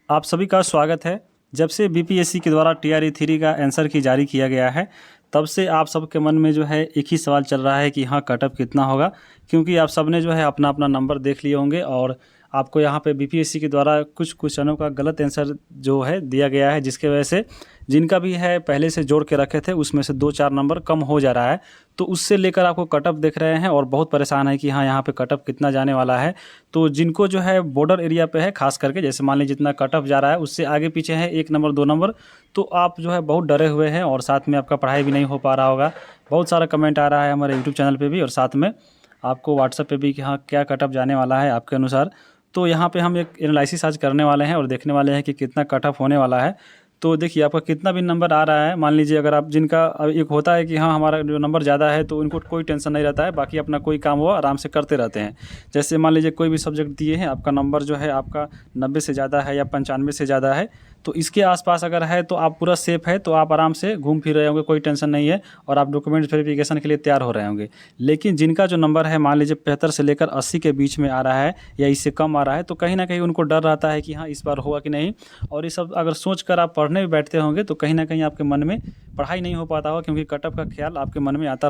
आप सभी का स्वागत है। जब से बीपीएससी के द्वारा टीआरई 3 का आंसर की जारी किया गया है, तब से आप सबके मन में जो है एक ही सवाल चल रहा है कि हाँ कट ऑफ कितना होगा। क्योंकि आप सब ने जो है अपना अपना नंबर देख लिए होंगे और आपको यहाँ पे बीपीएससी के द्वारा कुछ क्वेश्चनों का गलत आंसर जो है दिया गया है, जिसके वजह से जिनका भी है पहले से जोड़ के रखे थे उसमें से 2-4 नंबर कम हो जा रहा है। तो उससे लेकर आपको कट ऑफ देख रहे हैं और बहुत परेशान है कि हाँ यहाँ पे कट ऑफ कितना जाने वाला है। तो जिनको जो है बॉर्डर एरिया पे है खास करके, जैसे मान लीजिए जितना कट ऑफ जा रहा है उससे आगे पीछे है 1 नंबर 2 नंबर, तो आप जो है बहुत डरे हुए हैं और साथ में आपका पढ़ाई भी नहीं हो पा रहा होगा। बहुत सारा कमेंट आ रहा है हमारे यूट्यूब चैनल पे भी और साथ में आपको व्हाट्सएप पे भी कि हाँ क्या कट ऑफ जाने वाला है आपके अनुसार। तो यहाँ पे हम एक एनालिसिस आज करने वाले हैं और देखने वाले हैं कि कितना कट ऑफ होने वाला है। तो देखिए आपका कितना भी नंबर आ रहा है, मान लीजिए अगर आप जिनका एक होता है कि हाँ हमारा जो नंबर ज़्यादा है तो उनको कोई टेंशन नहीं रहता है, बाकी अपना कोई काम वो आराम से करते रहते हैं। जैसे मान लीजिए कोई भी सब्जेक्ट दिए हैं, आपका नंबर जो है आपका 90 से ज़्यादा है या 95 से ज़्यादा है, तो इसके आसपास अगर है तो आप पूरा सेफ़ है, तो आप आराम से घूम फिर रहे होंगे, कोई टेंशन नहीं है और आप डॉक्यूमेंट वेरिफिकेशन के लिए तैयार हो रहे होंगे। लेकिन जिनका जो नंबर है मान लीजिए 75 से लेकर 80 के बीच में आ रहा है या इससे कम आ रहा है, तो कहीं ना कहीं उनको डर रहता है कि हाँ इस बार होगा कि नहीं। और ये सब अगर सोच कर आप पढ़ने भी बैठते होंगे तो कहीं ना कहीं आपके मन में पढ़ाई नहीं हो पाता होगा, क्योंकि कट ऑफ का ख्याल आपके मन में आता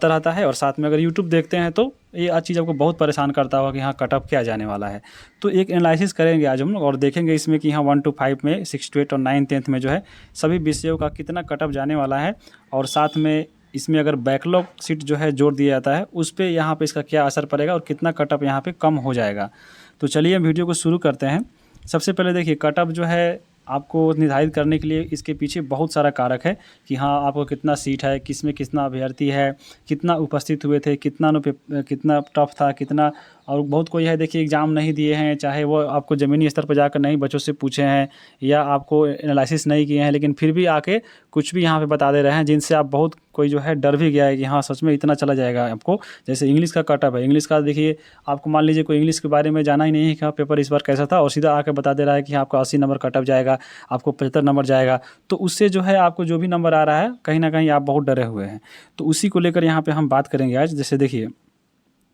रहता है। और साथ में अगर यूट्यूब देखते हैं तो ये चीज़ आपको बहुत परेशान करता होगा कि हाँ कट ऑफ क्या जाने वाला है। तो एक एनालिसिस करेंगे आज हम लोग और देखेंगे इसमें कि हाँ 1 to 5 में 6 to 8 और 9 10th में जो है सभी विषयों का कितना कट ऑफ जाने वाला है। और साथ में इसमें अगर बैकलॉग सीट जो है जोड़ दिया जाता है उस पर यहाँ पे इसका क्या असर पड़ेगा और कितना कट ऑफ यहाँ पे कम हो जाएगा। तो चलिए हम वीडियो को शुरू करते हैं। सबसे पहले देखिए कट ऑफ जो है आपको निर्धारित करने के लिए इसके पीछे बहुत सारा कारक है कि हाँ आपको कितना सीट है, किस में कितना अभ्यर्थी है, कितना उपस्थित हुए थे, कितना टफ था, कितना। और बहुत कोई है देखिए एग्ज़ाम नहीं दिए हैं, चाहे वो आपको ज़मीनी स्तर पर जाकर नहीं बच्चों से पूछे हैं या आपको एनालिसिस नहीं किए हैं, लेकिन फिर भी आके कुछ भी यहाँ पे बता दे रहे हैं, जिनसे आप बहुत कोई जो है डर भी गया है कि हाँ सच में इतना चला जाएगा आपको। जैसे इंग्लिश का कट ऑफ है, इंग्लिश का देखिए आपको मान लीजिए कोई इंग्लिश के बारे में जाना ही नहीं है कि हाँ पेपर इस बार कैसा था और सीधा आके बता दे रहा है कि आपका 80 नंबर कट ऑफ जाएगा, आपको 75 नंबर जाएगा। तो उससे जो है आपको जो भी नंबर आ रहा है कहीं ना कहीं आप बहुत डरे हुए हैं। तो उसी को लेकर यहाँ पे हम बात करेंगे आज। जैसे देखिए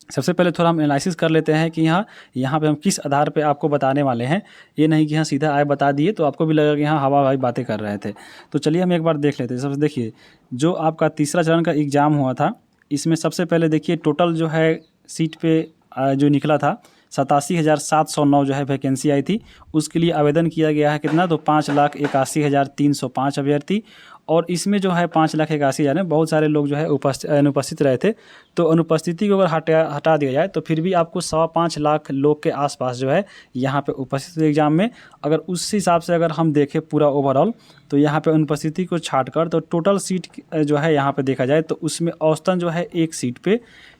सबसे पहले थोड़ा हम एनालिसिस कर लेते हैं कि यहाँ पे हम किस आधार पे आपको बताने वाले हैं। ये नहीं कि हाँ सीधा आए बता दिए तो आपको भी लगेगा कि हाँ हवा भाई बातें कर रहे थे। तो चलिए हम एक बार देख लेते हैं। सबसे देखिए जो आपका तीसरा चरण का एग्ज़ाम हुआ था, इसमें सबसे पहले देखिए टोटल जो है सीट पे जो निकला था 87,709 जो है वैकेंसी आई थी। उसके लिए आवेदन किया गया है कितना, तो 5,81,305 अभ्यर्थी। और इसमें जो है 5,81,000 में बहुत सारे लोग जो है अनुपस्थित रहे थे। तो अनुपस्थिति को अगर हटा दिया जाए तो फिर भी आपको 5.25 लाख लोग के आसपास जो है यहाँ पे उपस्थित एग्ज़ाम में। अगर उस हिसाब से अगर हम देखें पूरा ओवरऑल, तो यहाँ पे अनुपस्थिति को छाटकर तो टोटल सीट जो है यहाँ पे देखा जाए तो उसमें औसतन जो है एक सीट पे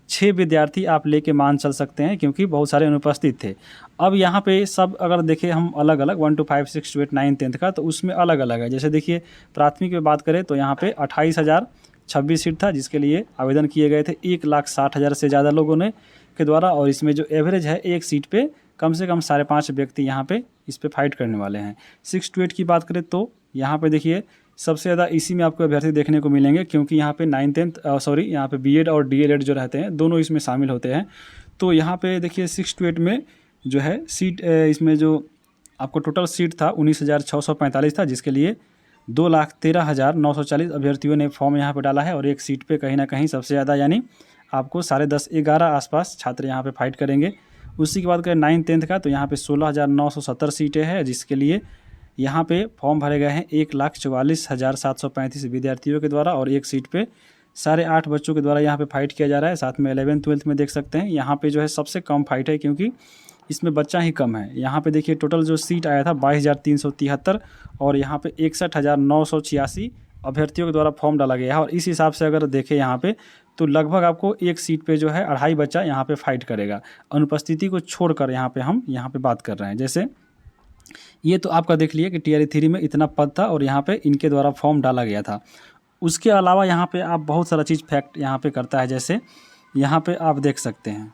6 विद्यार्थी आप लेके मान चल सकते हैं, क्योंकि बहुत सारे अनुपस्थित थे। अब यहाँ पे सब अगर देखें हम अलग अलग 1 to 5 6 to 8 9 10th का, तो उसमें अलग अलग है। जैसे देखिए प्राथमिक में बात करें तो यहाँ पे 28,026 सीट था जिसके लिए आवेदन किए गए थे 1,60,000 से ज़्यादा लोगों ने के द्वारा। और इसमें जो एवरेज है एक सीट पे कम से कम 5.5 व्यक्ति यहाँ पे इस पर फाइट करने वाले हैं। 6 to 8 की बात करें तो यहाँ पे देखिए सबसे ज़्यादा इसी में आपको अभ्यर्थी देखने को मिलेंगे, क्योंकि यहाँ पे 9 10th यहाँ पे बीएड और डीएलएड जो रहते हैं दोनों इसमें शामिल होते हैं। तो यहाँ पे देखिए 6 to 8 में जो है सीट इसमें जो आपको टोटल सीट था 19,645 था, जिसके लिए 2,13,940 अभ्यर्थियों ने फॉर्म यहाँ पे डाला है। और एक सीट पे कहीं ना कहीं सबसे ज़्यादा यानी आपको 10:30-11 आसपास छात्र यहाँ पे फाइट करेंगे। उसी के बाद करें 9 10th का, तो यहाँ पे 16,970 सीटें हैं, जिसके लिए यहाँ पे फॉर्म भरे गए हैं 1,44,735 विद्यार्थियों के द्वारा। और एक सीट पे 8.5 बच्चों के द्वारा यहाँ पे फाइट किया जा रहा है। साथ में 11th 12th में देख सकते हैं यहाँ पे जो है सबसे कम फाइट है, क्योंकि इसमें बच्चा ही कम है। यहाँ पे देखिए टोटल जो सीट आया था 22,373 और यहाँ पे 61,986 अभ्यर्थियों के द्वारा फॉर्म डाला गया है। और इस हिसाब से अगर देखें यहाँ पे तो लगभग आपको एक सीट पे जो है 2.5 बच्चा यहाँ पे फाइट करेगा। अनुपस्थिति को छोड़कर यहाँ पे हम यहाँ पे बात कर रहे हैं। जैसे ये तो आपका देख लिया कि टीआरई 3 में इतना पद था और यहाँ पे इनके द्वारा फॉर्म डाला गया था। उसके अलावा यहाँ पे आप बहुत सारा चीज़ फैक्ट यहाँ पे करता है। जैसे यहाँ पे आप देख सकते हैं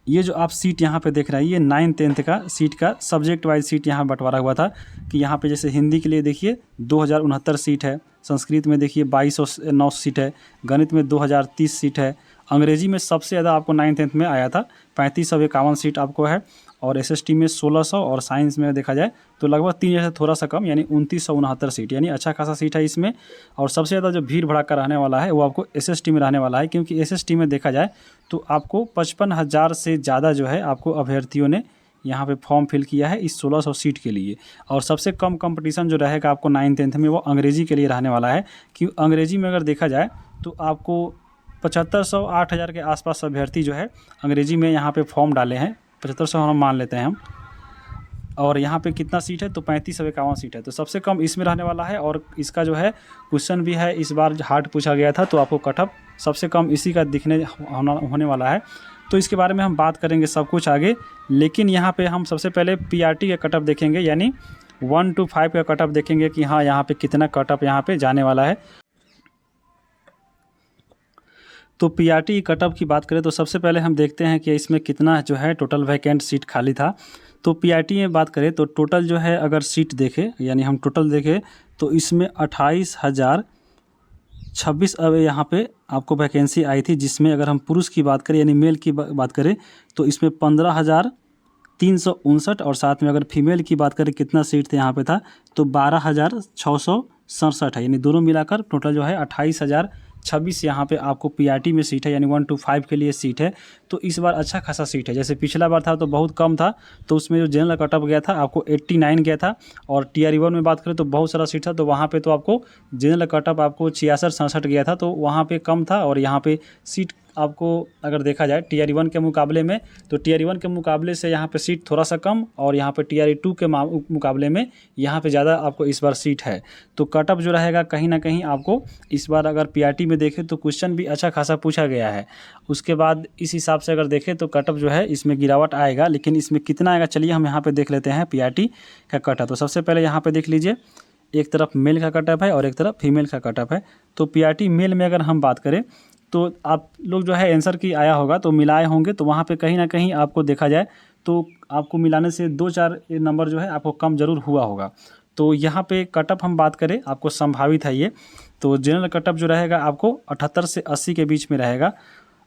ये जो आप सीट यहाँ पे देख रहे हैं ये 9 10th का सीट का सब्जेक्ट वाइज सीट यहाँ बंटवारा हुआ था कि यहाँ पे जैसे हिंदी के लिए देखिए 2,069 सीट है, संस्कृत में देखिए 2,209 सीट है, गणित में 2,030 सीट है, अंग्रेजी में सबसे ज़्यादा आपको 9 10th में आया था 3,551 सीट आपको है। और एसएसटी में 1600 और साइंस में देखा जाए तो लगभग 3000 से थोड़ा सा कम यानी 2969 सीट, यानी अच्छा खासा सीट है इसमें। और सबसे ज़्यादा जो भीड़ भड़ाका रहने वाला है वो आपको एसएसटी में रहने वाला है, क्योंकि एसएसटी में देखा जाए तो आपको 55,000 से ज़्यादा जो है आपको अभ्यर्थियों ने यहाँ पे फॉर्म फिल किया है इस 1600 सीट के लिए। और सबसे कम कंपटीशन जो रहेगा आपको 9th-10th में वो अंग्रेज़ी के लिए रहने वाला है, कि अंग्रेज़ी में अगर देखा जाए तो आपको 7500-8000 के आसपास अभ्यर्थी जो है अंग्रेज़ी में यहाँ पे फॉर्म डाले हैं, 7500 हम मान लेते हैं हम। और यहाँ पे कितना सीट है तो 3551 सीट है, तो सबसे कम इसमें रहने वाला है। और इसका जो है क्वेश्चन भी है इस बार हार्ड पूछा गया था, तो आपको कटअप सबसे कम इसी का होने वाला है। तो इसके बारे में हम बात करेंगे सब कुछ आगे, लेकिन यहाँ पे हम सबसे पहले पीआरटी का कटअप देखेंगे, यानी 1 to 5 का कटअप देखेंगे कि हाँ यहाँ पे कितना कटअप यहाँ पे जाने वाला है। तो पीआरटी कटअप की बात करें तो सबसे पहले हम देखते हैं कि इसमें कितना जो है टोटल वैकेंट सीट खाली था। तो पीआरटी में बात करें तो टोटल जो है अगर सीट देखें, यानी हम टोटल देखें तो इसमें 28,026 अब यहाँ पे आपको वैकेंसी आई थी, जिसमें अगर हम पुरुष की बात करें यानी मेल की बात करें तो इसमें 15,359, और साथ में अगर फीमेल की बात करें कितना सीट थे यहाँ पे था तो 12,667 है, यानी दोनों मिलाकर टोटल जो है 28,026 यहाँ पे आपको पीआरटी में सीट है, यानी 1 to 5 के लिए सीट है। तो इस बार अच्छा खासा सीट है, जैसे पिछला बार था तो बहुत कम था, तो उसमें जो जनरल कटअप गया था आपको 89 गया था। और TRE-1 में बात करें तो बहुत सारा सीट था, तो वहाँ पे तो आपको जनरल कटअप आपको 66-67 गया था, तो वहाँ पे कम था। और यहाँ पे सीट आपको अगर देखा जाए TRE-1 के मुकाबले में, तो TRE-1 के मुकाबले से यहाँ पे सीट थोड़ा सा कम, और यहाँ पे TRE-2 के मुकाबले में यहाँ पे ज़्यादा आपको इस बार सीट है। तो कटअप जो रहेगा कहीं ना कहीं आपको इस बार अगर पीआरटी में देखें तो क्वेश्चन भी अच्छा खासा पूछा गया है। उसके बाद इस हिसाब से अगर देखें तो कटअप जो है इसमें गिरावट आएगा, लेकिन इसमें कितना आएगा चलिए हम यहाँ पे देख लेते हैं पीआरटी का कटअप। तो सबसे पहले यहाँ पे देख लीजिए, एक तरफ मेल का कटअप है और एक तरफ फीमेल का कटअप है। तो पीआरटी मेल में अगर हम बात करें तो आप लोग जो है आंसर की आया होगा तो मिलाए होंगे, तो वहाँ पे कहीं ना कहीं आपको देखा जाए तो आपको मिलाने से 2-4 नंबर जो है आपको कम ज़रूर हुआ होगा। तो यहाँ पे कटअप हम बात करें आपको संभावित है ये, तो जनरल कटअप जो रहेगा आपको 78 से 80 के बीच में रहेगा।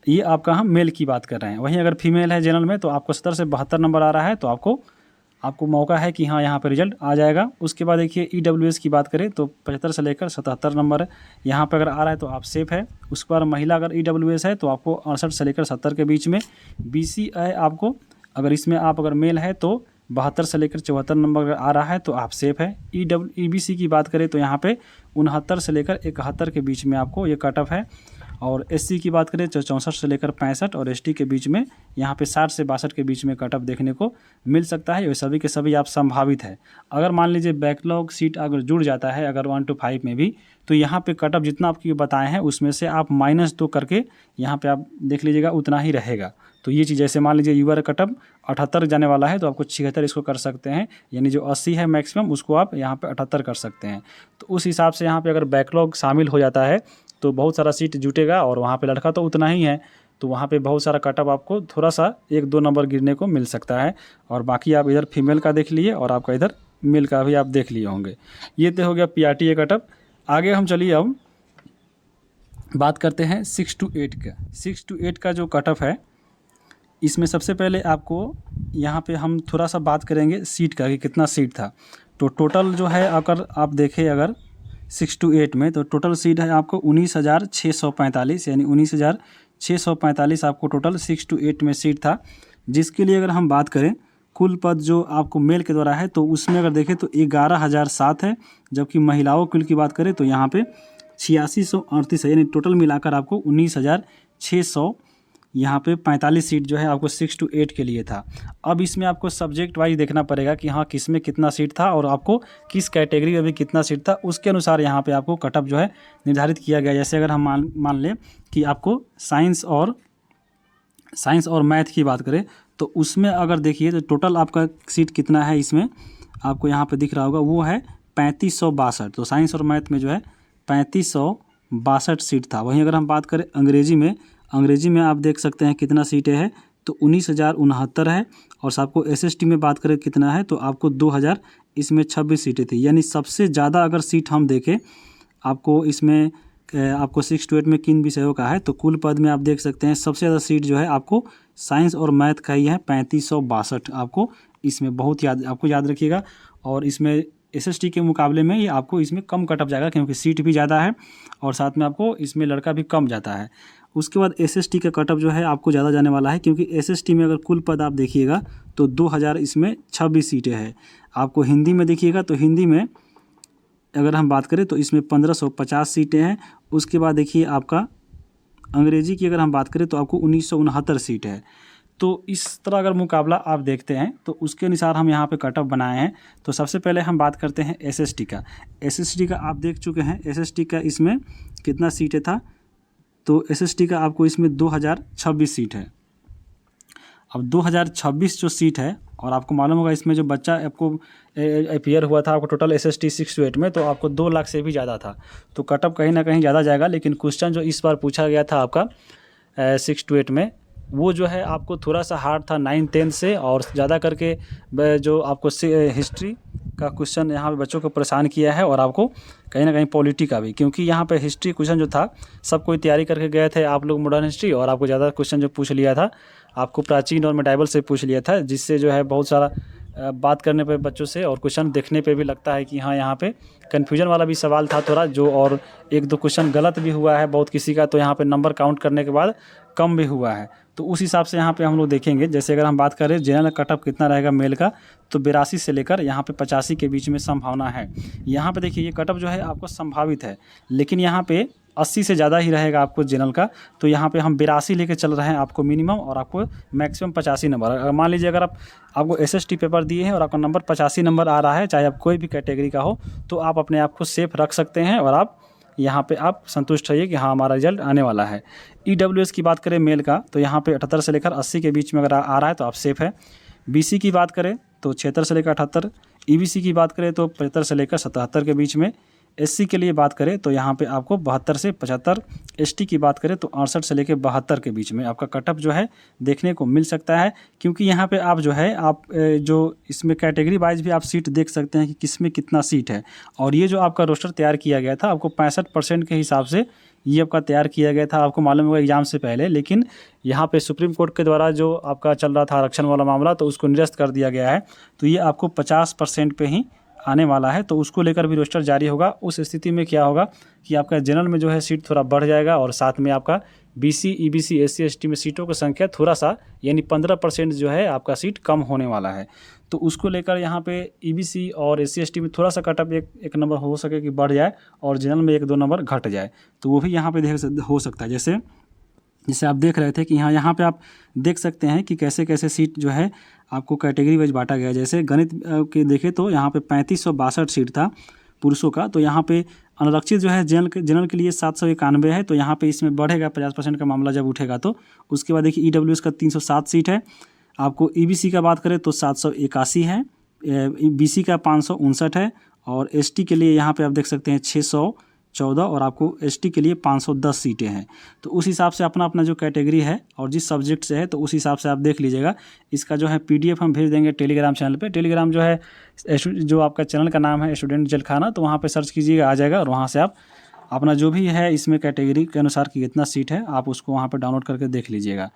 ये आपका हम मेल की बात कर रहे हैं। वहीं अगर फीमेल है जनरल में तो आपको 70 से 72 नंबर आ रहा है, तो आपको मौका है कि हाँ यहाँ पर रिजल्ट आ जाएगा। उसके बाद देखिए EWS की बात करें तो 75 से लेकर 77 नंबर है, यहाँ पर अगर आ रहा है तो आप सेफ है। उसके बाद महिला अगर EWS है तो आपको 68 से लेकर 70 के बीच में। BC है आपको, अगर इसमें आप अगर मेल है तो 72 से लेकर 74 नंबर अगर आ रहा है तो आप सेफ है। EBC की बात करें तो यहाँ पे 69 से लेकर 71 के बीच में आपको ये कटअप है। और SC की बात करें तो 64 से लेकर 65, और ST के बीच में यहाँ पे 60 से 62 के बीच में कटअप देखने को मिल सकता है। ये सभी के सभी आप संभावित है। अगर मान लीजिए बैकलॉग सीट अगर जुड़ जाता है अगर 1 to 5 में भी, तो यहाँ पे कटअप जितना आपकी बताए हैं उसमें से आप -2 करके यहाँ पे आप देख लीजिएगा उतना ही रहेगा। तो ये चीज़ जैसे मान लीजिए यूआर कटअप 78 जाने वाला है तो आपको 76 इसको कर सकते हैं, यानी जो 80 है मैक्सिमम उसको आप यहाँ पे 78 कर सकते हैं। तो उस हिसाब से यहाँ पे अगर बैकलॉग शामिल हो जाता है तो बहुत सारा सीट जुटेगा, और वहाँ पे लड़का तो उतना ही है, तो वहाँ पे बहुत सारा कटअप आपको थोड़ा सा 1-2 नंबर गिरने को मिल सकता है। और बाकी आप इधर फीमेल का देख लिए और आपका इधर मेल का भी आप देख लिए होंगे। ये तो हो गया पीआरटी कटअप। आगे हम चलिए अब बात करते हैं 6 to 8 का। 6 to 8 का जो कटअप है इसमें सबसे पहले आपको यहाँ पे हम थोड़ा सा बात करेंगे सीट का कि कितना सीट था। तो टोटल जो है अगर आप देखें अगर 6 to 8 में तो टोटल सीट है आपको 19,645, यानी 19,645 आपको टोटल 6 to 8 में सीट था। जिसके लिए अगर हम बात करें कुल पद जो आपको मेल के द्वारा है तो उसमें अगर देखें तो 11,007 है, जबकि महिलाओं कुल की बात करें तो यहाँ पे 8638 है, यानी टोटल मिलाकर आपको 19,600 यहाँ पे 45 सीट जो है आपको 6 to 8 के लिए था। अब इसमें आपको सब्जेक्ट वाइज देखना पड़ेगा कि हाँ किस में कितना सीट था और आपको किस कैटेगरी में भी कितना सीट था, उसके अनुसार यहाँ पे आपको कटअप जो है निर्धारित किया गया। जैसे अगर हम मान लें कि आपको साइंस और मैथ की बात करें तो उसमें अगर देखिए तो टोटल आपका सीट कितना है इसमें आपको यहाँ पे दिख रहा होगा, वो है 3562। तो साइंस और मैथ में जो है 3562 सीट था। वहीं अगर हम बात करें अंग्रेजी में आप देख सकते हैं कितना सीटें हैं तो 19,069 है। और आपको SST में बात करें कितना है तो आपको 2,000 इसमें 26 सीटें थी। यानी सबसे ज़्यादा अगर सीट हम देखें आपको इसमें आपको 6 to 8 में किन विषयों का है तो कुल पद में आप देख सकते हैं सबसे ज़्यादा सीट जो है आपको साइंस और मैथ का ही है 3562 आपको इसमें बहुत आपको याद रखिएगा। और इसमें एसएसटी के मुकाबले में ये आपको इसमें कम कटअप जाएगा क्योंकि सीट भी ज़्यादा है और साथ में आपको इसमें लड़का भी कम जाता है। उसके बाद एसएसटी का कटअप जो है आपको ज़्यादा जाने वाला है क्योंकि एसएसटी में अगर कुल पद आप देखिएगा तो 2000 इसमें 26 सीटें हैं। आपको हिंदी में देखिएगा तो हिंदी में अगर हम बात करें तो इसमें 1550 सीटें हैं। उसके बाद देखिए आपका अंग्रेजी की अगर हम बात करें तो आपको 1969 सीट है। तो इस तरह अगर मुकाबला आप देखते हैं तो उसके अनुसार हम यहाँ पे कटअप बनाए हैं। तो सबसे पहले हम बात करते हैं एसएसटी का। एसएसटी का आप देख चुके हैं एसएसटी का इसमें कितना सीटें था, तो एसएसटी का आपको इसमें 2026 सीट है। अब 2026 जो सीट है और आपको मालूम होगा इसमें जो बच्चा आपको अपीयर हुआ था आपको टोटल एसएसटी 6 to 8 में तो आपको 2 लाख से भी ज़्यादा था। तो कटअप कहीं ना कहीं ज़्यादा जाएगा। लेकिन क्वेश्चन जो इस बार पूछा गया था आपका 6 to 8 में वो जो है आपको थोड़ा सा हार्ड था 9-10 से, और ज़्यादा करके जो आपको हिस्ट्री का क्वेश्चन यहाँ पे बच्चों को परेशान किया है और आपको कहीं ना कहीं पॉलिटी का भी, क्योंकि यहाँ पे हिस्ट्री क्वेश्चन जो था सब कोई तैयारी करके गए थे आप लोग मॉडर्न हिस्ट्री, और आपको ज़्यादा क्वेश्चन जो पूछ लिया था आपको प्राचीन और मेडाइवल से पूछ लिया था, जिससे जो है बहुत सारा बात करने पे बच्चों से और क्वेश्चन देखने पे भी लगता है कि हाँ यहाँ पे कन्फ्यूजन वाला भी सवाल था थोड़ा जो, और 1-2 क्वेश्चन गलत भी हुआ है बहुत किसी का, तो यहाँ पे नंबर काउंट करने के बाद कम भी हुआ है। तो उस हिसाब से यहाँ पे हम लोग देखेंगे। जैसे अगर हम बात करें जनरल कटअप कितना रहेगा मेल का, तो 82 से लेकर यहाँ पे 85 के बीच में संभावना है। यहाँ पे देखिए ये कटअप जो है आपको संभावित है, लेकिन यहाँ पे 80 से ज़्यादा ही रहेगा आपको जनरल का। तो यहाँ पे हम 82 लेके चल रहे हैं आपको मिनिमम, और आपको मैक्सिमम 85 नंबर। अगर मान लीजिए अगर आपको एसएसटी पेपर दिए हैं और आपका नंबर 85 नंबर आ रहा है, चाहे आप कोई भी कैटेगरी का हो, तो आप अपने आप को सेफ रख सकते हैं और आप यहाँ पे आप संतुष्ट रहिए कि हाँ हमारा रिजल्ट आने वाला है। ईडब्ल्यूएस की बात करें मेल का, तो यहाँ पे 78 से लेकर 80 के बीच में अगर आ रहा है तो आप सेफ है। बीसी की बात करें तो 76 से लेकर 78, ईबीसी की बात करें तो 75 से लेकर 77 के बीच में, एससी के लिए बात करें तो यहाँ पे आपको 72 से 75, एसटी की बात करें तो 68 से लेकर 72 के बीच में आपका कटअप जो है देखने को मिल सकता है। क्योंकि यहाँ पे आप जो है आप जो इसमें कैटेगरी वाइज भी आप सीट देख सकते हैं कि किस में कितना सीट है। और ये जो आपका रोस्टर तैयार किया गया था आपको 65% के हिसाब से ये आपका तैयार किया गया था, आपको मालूम होगा एग्जाम से पहले। लेकिन यहाँ पे सुप्रीम कोर्ट के द्वारा जो आपका चल रहा था आरक्षण वाला मामला, तो उसको निरस्त कर दिया गया है। तो ये आपको 50% पे ही आने वाला है, तो उसको लेकर भी रोस्टर जारी होगा। उस स्थिति में क्या होगा कि आपका जनरल में जो है सीट थोड़ा बढ़ जाएगा, और साथ में आपका बीसी, ईबीसी, एससी, एसटी में सीटों की संख्या थोड़ा सा यानी 15% जो है आपका सीट कम होने वाला है। तो उसको लेकर यहाँ पे ईबीसी और एससी, एसटी में थोड़ा सा कटअप एक नंबर हो सके कि बढ़ जाए, और जनरल में 1-2 नंबर घट जाए, तो वो भी यहाँ पे हो सकता है। जैसे आप देख रहे थे कि यहाँ पे आप देख सकते हैं कि कैसे कैसे सीट जो है आपको कैटेगरी वाइज बांटा गया है। जैसे गणित के देखें तो यहाँ पे 3562 सीट था पुरुषों का, तो यहाँ पे अनारक्षित जो है जनरल के लिए 791 है, तो यहाँ पे इसमें बढ़ेगा 50% का मामला जब उठेगा तो। उसके बाद देखिए ईडब्ल्यूएस का 307 सीट है। आपको ईबीसी का बात करें तो 781 है, बीसी का 559 है, और एसटी के लिए यहाँ पे आप देख सकते हैं 614, और आपको एसटी के लिए 510 सीटें हैं। तो उस हिसाब से अपना अपना जो कैटेगरी है और जिस सब्जेक्ट से है, तो उस हिसाब से आप देख लीजिएगा। इसका जो है पीडीएफ हम भेज देंगे टेलीग्राम चैनल पे। टेलीग्राम जो है जो आपका चैनल का नाम है स्टूडेंट जलखाना, तो वहाँ पे सर्च कीजिएगा, आ जाएगा, और वहाँ से आप अपना जो भी है इसमें कैटेगरी के अनुसार कि कितना सीट है आप उसको वहाँ पर डाउनलोड करके देख लीजिएगा।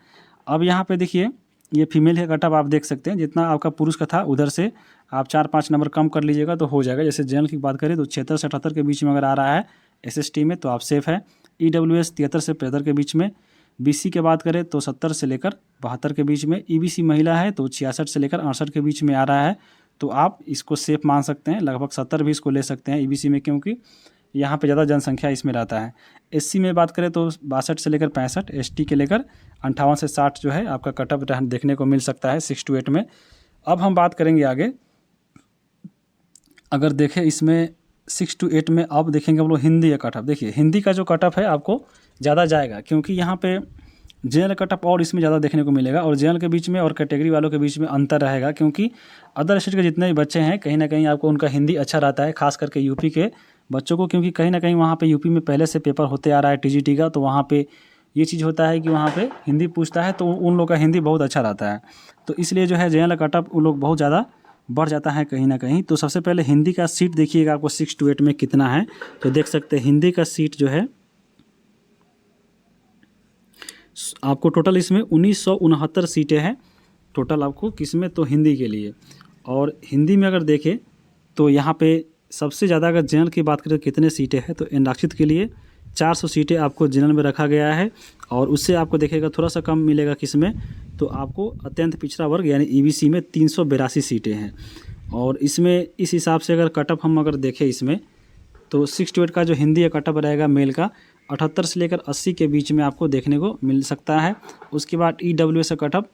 अब यहाँ पर देखिए ये फीमेल का कटअप आप देख सकते हैं, जितना आपका पुरुष का था उधर से आप 4-5 नंबर कम कर लीजिएगा तो हो जाएगा। जैसे जनरल की बात करें तो 76 से 78 के बीच में अगर आ रहा है एसएसटी में तो आप सेफ है। ईडब्ल्यूएस 73 से 75 के बीच में, बीसी के बात करें तो 70 से लेकर 72 के बीच में, ईबीसी महिला है तो 66 से लेकर 68 के बीच में आ रहा है, तो आप इसको सेफ मान सकते हैं। लगभग 70 भी इसको ले सकते हैं ईबीसी में, क्योंकि यहाँ पे ज़्यादा जनसंख्या इसमें रहता है। एससी में बात करें तो 62 से लेकर 65, एसटी के लेकर 58 से 60 जो है आपका कटअप देखने को मिल सकता है 6 to 8 में। अब हम बात करेंगे आगे, अगर देखें इसमें 6 to 8 में अब देखेंगे हम लोग हिंदी का कटअप। देखिए हिंदी का जो कटअप है आपको ज़्यादा जाएगा, क्योंकि यहाँ पे जनरल कटअप और इसमें ज़्यादा देखने को मिलेगा, और जनरल के बीच में और कैटेगरी वालों के बीच में अंतर रहेगा। क्योंकि अदर स्टेट के जितने भी बच्चे हैं कहीं ना कहीं आपको उनका हिंदी अच्छा रहता है, खास करके यूपी के बच्चों को, क्योंकि कहीं ना कहीं वहाँ पे यूपी में पहले से पेपर होते आ रहा है टीजीटी का, तो वहाँ पे ये चीज़ होता है कि वहाँ पे हिंदी पूछता है, तो उन लोग का हिंदी बहुत अच्छा रहता है। तो इसलिए जो है जनरल कटअप उन लोग बहुत ज़्यादा बढ़ जाता है कहीं ना कहीं। तो सबसे पहले हिंदी का सीट देखिएगा आपको 6 to 8 में कितना है, तो देख सकते हैं हिंदी का सीट जो है आपको टोटल इसमें 1969 सीटें हैं टोटल आपको, किसमें, तो हिंदी के लिए। और हिंदी में अगर देखें तो यहाँ पे सबसे ज़्यादा अगर जनरल की बात करें तो कितने सीटें हैं, तो आरक्षित के लिए 400 सीटें आपको जनरल में रखा गया है। और उससे आपको देखेगा थोड़ा सा कम मिलेगा किसमें, तो आपको अत्यंत पिछड़ा वर्ग यानी ईबीसी में 382 सीटें हैं। और इसमें इस हिसाब से अगर कटअप हम अगर देखें इसमें, तो 6 to 8 का जो हिंदी का कटअप रहेगा मेल का 78 से लेकर 80 के बीच में आपको देखने को मिल सकता है। उसके बाद EWS का कटअप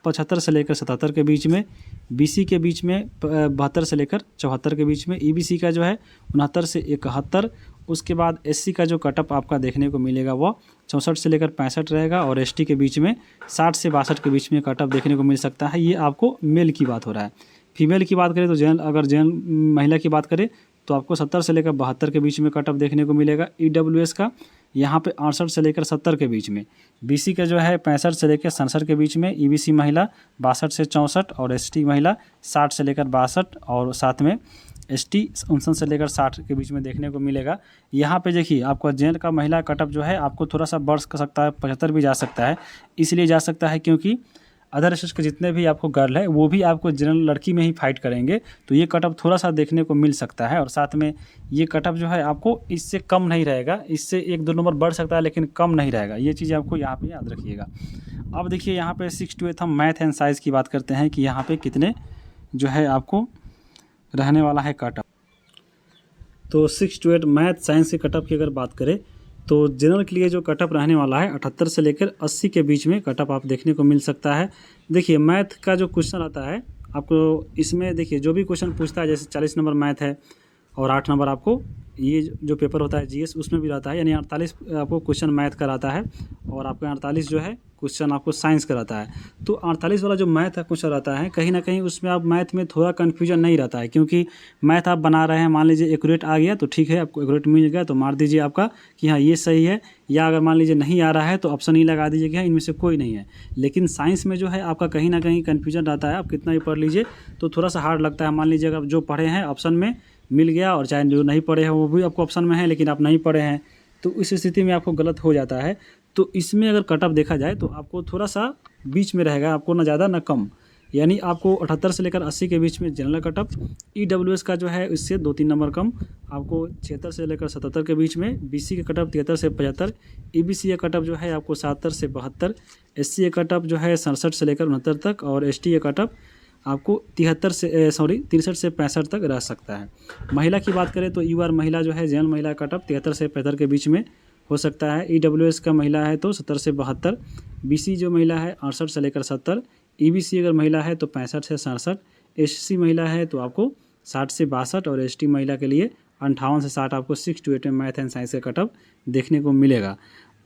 75 से लेकर 77 के बीच में, BC के बीच में 72 से लेकर 74 के बीच में, EBC का जो है 69 से 71। उसके बाद SC का जो कटअप आपका देखने को मिलेगा वो 64 से लेकर 65 रहेगा। और ST के बीच में 60 से 62 के बीच में कटअप देखने को मिल सकता है। ये आपको मेल की बात हो रहा है। फीमेल की बात करें तो अगर जनरल महिला की बात करें तो आपको 70 से लेकर 72 के बीच में कटअप देखने को मिलेगा। EWS का यहाँ पे 68 से लेकर 70 के बीच में, BC का जो है 65 से लेकर 67 के बीच में, EBC महिला 62 से 64 और ST महिला 60 से लेकर 62 और साथ में ST 59 से लेकर 60 के बीच में देखने को मिलेगा। यहाँ पे देखिए आपका जनरल का महिला कटअप जो है आपको थोड़ा सा बढ़ सकता है, 75 भी जा सकता है। इसलिए जा सकता है क्योंकि अदर स्टेट्स के जितने भी आपको गर्ल है वो भी आपको जनरल लड़की में ही फाइट करेंगे, तो ये कटअप थोड़ा सा देखने को मिल सकता है। और साथ में ये कटअप जो है आपको इससे कम नहीं रहेगा, इससे 1-2 नंबर बढ़ सकता है लेकिन कम नहीं रहेगा। ये चीज़ आपको यहाँ पे याद रखिएगा। अब देखिए यहाँ पे 6 to 8 हम मैथ एंड साइंस की बात करते हैं कि यहाँ पे कितने जो है आपको रहने वाला है कटअप। तो 6 to 8 मैथ साइंस के कटअप की अगर बात करें तो जनरल के लिए जो कटअप रहने वाला है 78 से लेकर 80 के बीच में कटअप आप देखने को मिल सकता है। देखिए मैथ का जो क्वेश्चन आता है आपको इसमें, देखिए जो भी क्वेश्चन पूछता है, जैसे 40 नंबर मैथ है और 8 नंबर आपको ये जो पेपर होता है GS उसमें भी रहता है, यानी 48 आपको क्वेश्चन मैथ का रहता है और आपको 48 जो है क्वेश्चन आपको साइंस का रहता है। तो 48 वाला जो मैथ का क्वेश्चन रहता है कहीं ना कहीं उसमें आप मैथ में थोड़ा कन्फ्यूजन नहीं रहता है, क्योंकि मैथ आप बना रहे हैं, मान लीजिए एक्यूरेट आ गया तो ठीक है, आपको एक्यूरेट मिल गया तो मार दीजिए आपका कि हाँ ये सही है, या अगर मान लीजिए नहीं आ रहा है तो ऑप्शन ही लगा दीजिए कि हाँ इनमें से कोई नहीं है। लेकिन साइंस में जो है आपका कहीं ना कहीं कन्फ्यूजन रहता है, आप कितना भी पढ़ लीजिए तो थोड़ा सा हार्ड लगता है। मान लीजिए अगर जो पढ़े हैं ऑप्शन में मिल गया और चाहे जो नहीं पढ़े हैं वो भी आपको ऑप्शन में है लेकिन आप नहीं पढ़े हैं, तो इस स्थिति में आपको गलत हो जाता है। तो इसमें अगर कटअप देखा जाए तो आपको थोड़ा सा बीच में रहेगा, आपको ना ज़्यादा ना कम, यानी आपको 78 से लेकर 80 के बीच में जनरल कटअप। EWS का जो है इससे 2-3 नंबर कम, आपको 76 से लेकर 77 के बीच में। BC का कटअप 73 से 75, EBC का कटअप जो है आपको 77 से 72, SC का कटअप जो है 67 से लेकर 69 तक और ST का कटअप आपको 63 से 63 से 65 तक रह सकता है। महिला की बात करें तो UR महिला जो है जनरल महिला कटअप 73 से 75 के बीच में हो सकता है। EWS का महिला है तो 70 से 72, BC जो महिला है 68 से लेकर 70, EBC अगर महिला है तो 65 से 67, SC महिला है तो आपको 60 से 62 और ST महिला के लिए 58 से 60 आपको 6 to 8 में मैथ एंड साइंस का कटअप देखने को मिलेगा।